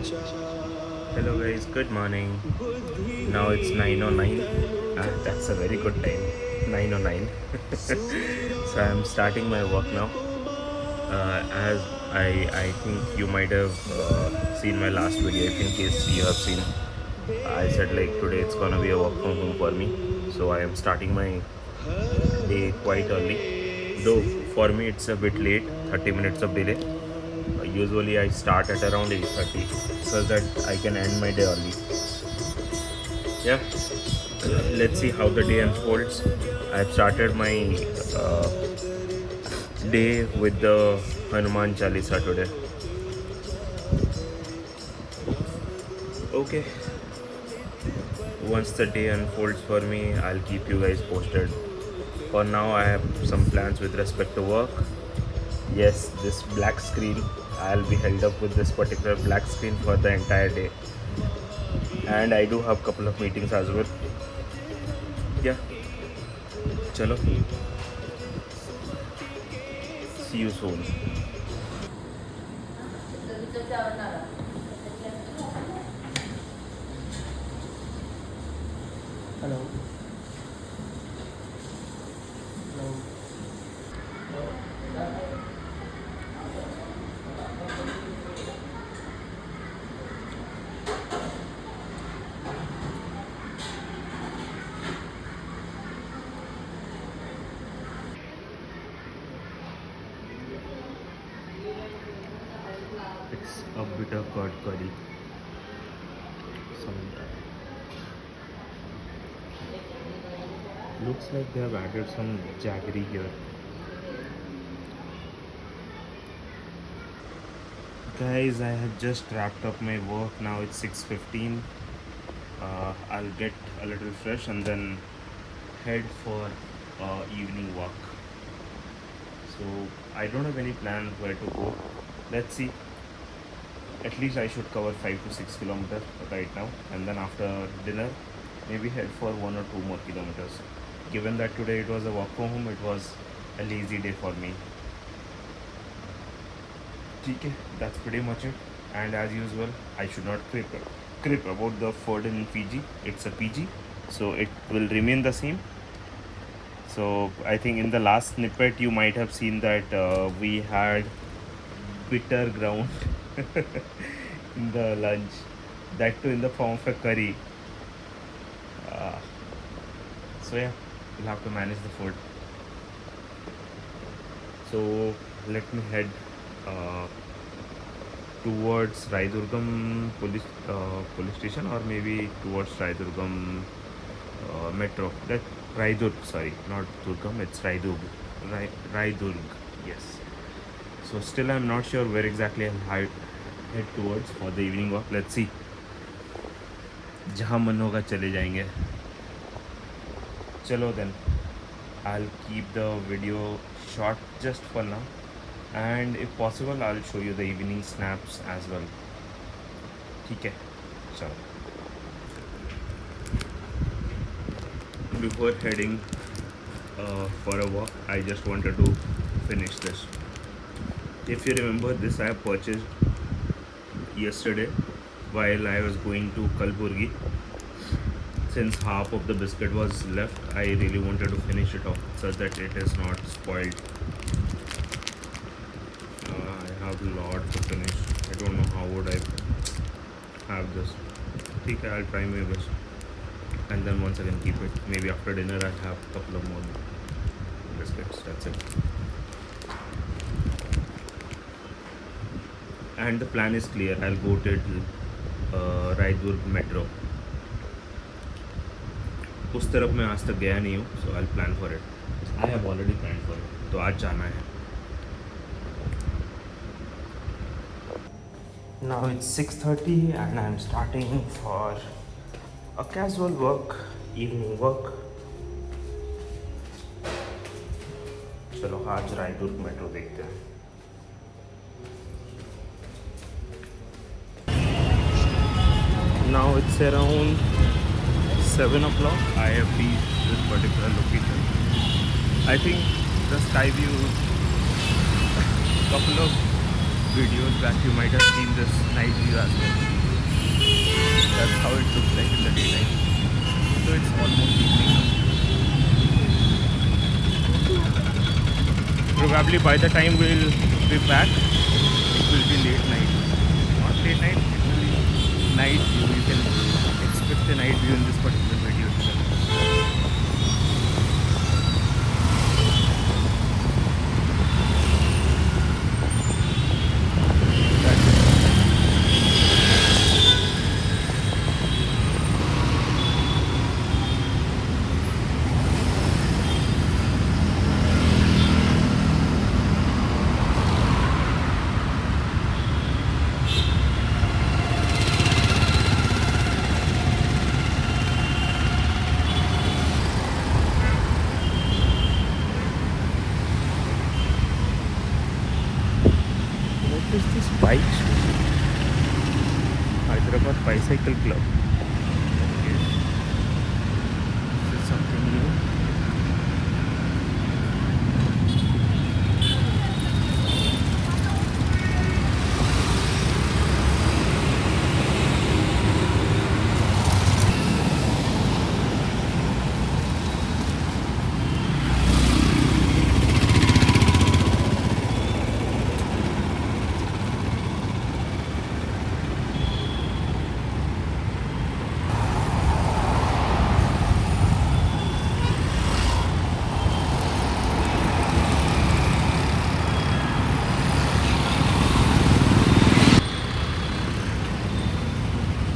Hello guys, good morning. Now it's 9:09. That's a very good time. 9:09. So I'm starting my work now. As I think you might have seen my last video. If in case you have seen, I said like today it's gonna be a work from home for me. So I am starting my day quite early. Though for me it's a bit late, 30 minutes of delay. Usually I start at around 8:30 so that I can end my day early. Yeah, let's see how the day unfolds. I've started my uh, day with the Hanuman Chalisa today. Okay, once the day unfolds for me, I'll keep you guys posted. For now, I have some plans with respect to work. Yes, this black screen, I'll be held up with this particular black screen for the entire day. And I do have a couple of meetings as well. Yeah, chalo, see you soon. Hello. Hello. It's a bitter curd curry. Some looks like they have added some jaggery here. Guys, I have just wrapped up my work. Now it's 6:15. I'll get a little fresh and then head for evening walk. So I don't have any plan where to go. Let's see. At least I should cover 5 to 6 kilometers right now, and then after dinner, maybe head for 1 or 2 more kilometers. Given that today it was a walk from home, it was a lazy day for me. Okay, that's pretty much it. And as usual, I should not crib about the food in Fiji. It's a PG, so it will remain the same. So I think in the last snippet you might have seen that we had bitter ground in the lunch, that too in the form of a curry. Uh, so yeah, we'll have to manage the food. So let me head uh, towards Raidurgam police station, or maybe towards Raidurgam metro. That Raidurg, sorry, not Durgam. It's Raidurg. Raidurg. Yes. So still, I'm not sure where exactly I'll head towards for the evening walk. Let's see. जहाँ मन होगा चले जाएंगे. चलो then. I'll keep the video short just for now, and if possible I'll show you the evening snaps as well. ठीक है, चलो. Before heading for a walk, I just wanted to finish this. If you remember, this I have purchased yesterday while I was going to Kalburgi. Since half of the biscuit was left, I really wanted to finish it off such that it is not spoiled. I have a lot to finish. I don't know how would I have this. Okay, I'll try my best. And then once I can keep it. Maybe after dinner I'll have a couple of more biscuits. That's it. And the plan is clear. I'll go to Raidurg metro. उस तरफ मैं आज तक गया नहीं हूँ, so I'll plan for it. I have already planned for it. तो आज जाना है. Now it's 6:30 and I'm starting for a casual work, evening work. चलो आज रायदुर्ग मेट्रो देखते हैं. Now it's around 7 o'clock. I have reached this particular location. I think the sky view, couple of videos back you might have seen this night view as well. That's how it looks like in the daytime. So it's almost evening now. Probably by the time we'll be back, it will be late night. Not late night, it will be night view. You can expect a night view in this particular video itself. What is this bike show? Hyderabad Bicycle Club. Okay. This is something new.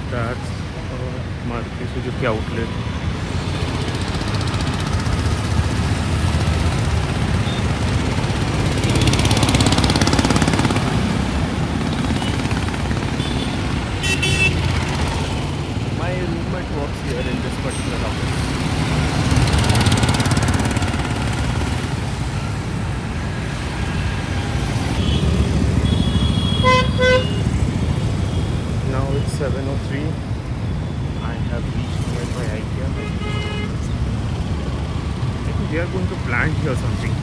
That's Maruti Suzuki outlet. My roommate works here in this particular office. Now it's 7:03. I have reached nearby IKEA. I think they are going to plant here something.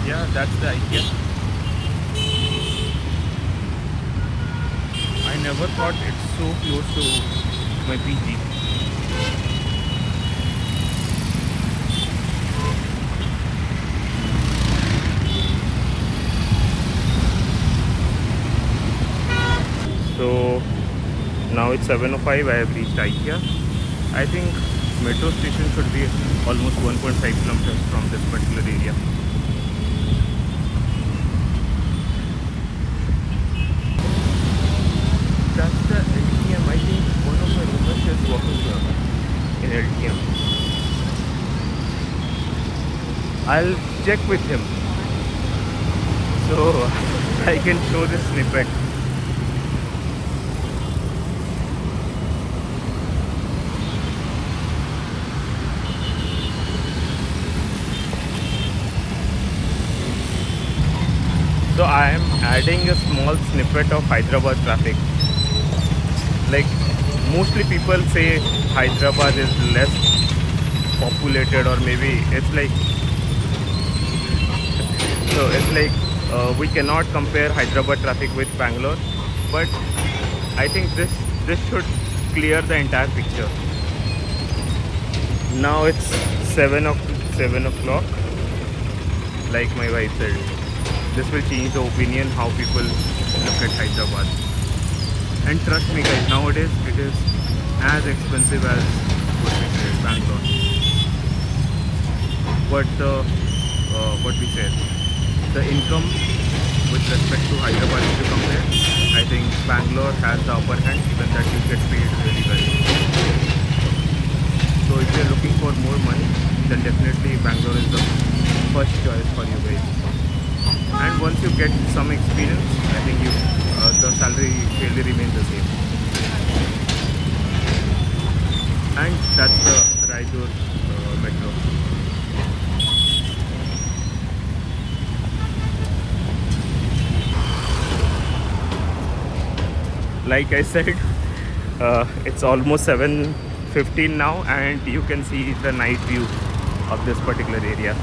Yeah, that's the IKEA. I never thought it's so close to my PG. So now it's 7:05. I have reached IKEA. I think metro station should be almost 1.5 kilometers from this particular area. That's the LTM. I think one of my roommates is working here in LTM. I'll check with him so I can show this snippet. So I am adding a small snippet of Hyderabad traffic. Like mostly people say Hyderabad is less populated, or maybe it's like so it's like we cannot compare Hyderabad traffic with Bangalore, but I think this should clear the entire picture. Now it's 7 o'clock. Like my wife said, this will change the opinion how people look at Hyderabad. And trust me guys, nowadays it is as expensive as what we say Bangalore. But what we said, the income with respect to Hyderabad, if you compare, I think Bangalore has the upper hand, even that you get paid really well. So if you're looking for more money, then definitely Bangalore is the first choice for you guys. And once you get some experience, I think the salary really remains the same. And that's the Raidurg metro. Like I said, it's almost 7:15 now, and you can see the night view of this particular area.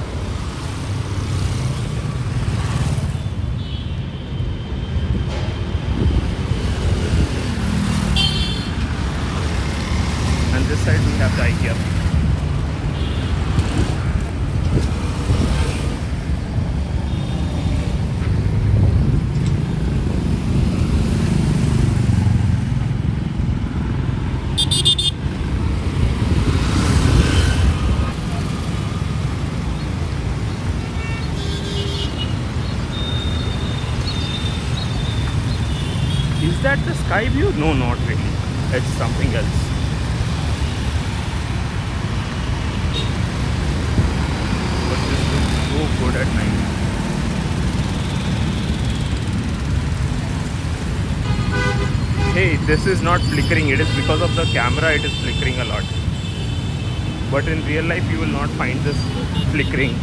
that the sky view? No, not really. It's something else. But this looks so good at night. Hey, this is not flickering. It is because of the camera it is flickering a lot. But in real life you will not find this flickering.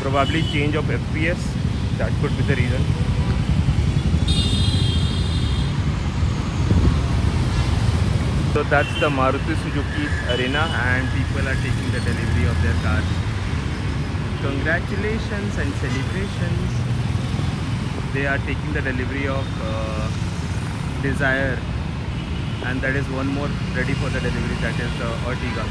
Probably change of FPS. That could be the reason. So that's the Maruti Suzuki Arena and people are taking the delivery of their cars. Congratulations and celebrations. They are taking the delivery of Desire, and that is one more ready for the delivery, that is the Ertiga.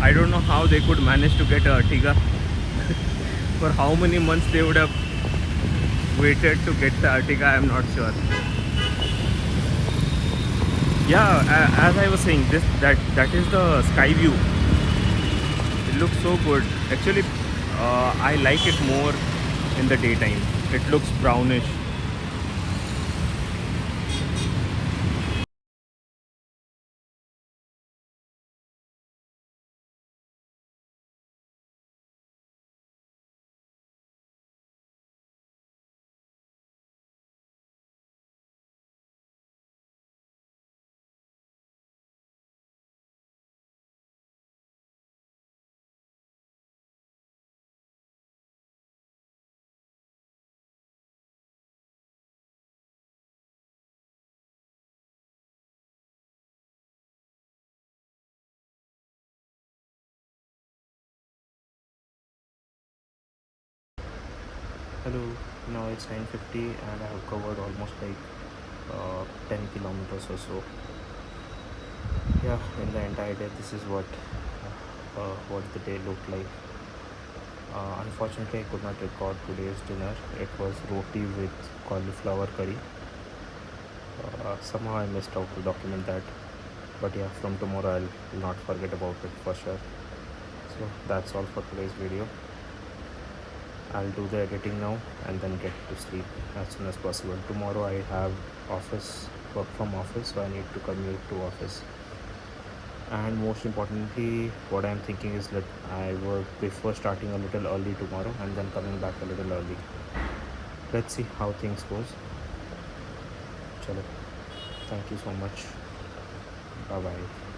I don't know how they could manage to get a Ertiga. For how many months they would have waited to get the Ertiga, I am not sure. Yeah, as I was saying, that is the sky view. It looks so good. Actually, I like it more in the daytime. It looks brownish. Hello, now it's 9:50 and I have covered almost like 10 kilometers or so. Yeah, in the entire day, this is what the day looked like. Unfortunately, I could not record today's dinner. It was roti with cauliflower curry. Somehow I missed out to document that. But yeah, from tomorrow I'll not forget about it for sure. So that's all for today's video. I'll do the editing now and then get to sleep as soon as possible. Tomorrow I have work from office, so I need to commute to office. And most importantly, what I'm thinking is that I would prefer starting a little early tomorrow and then coming back a little early. Let's see how things goes. Chalo. Thank you so much. Bye bye.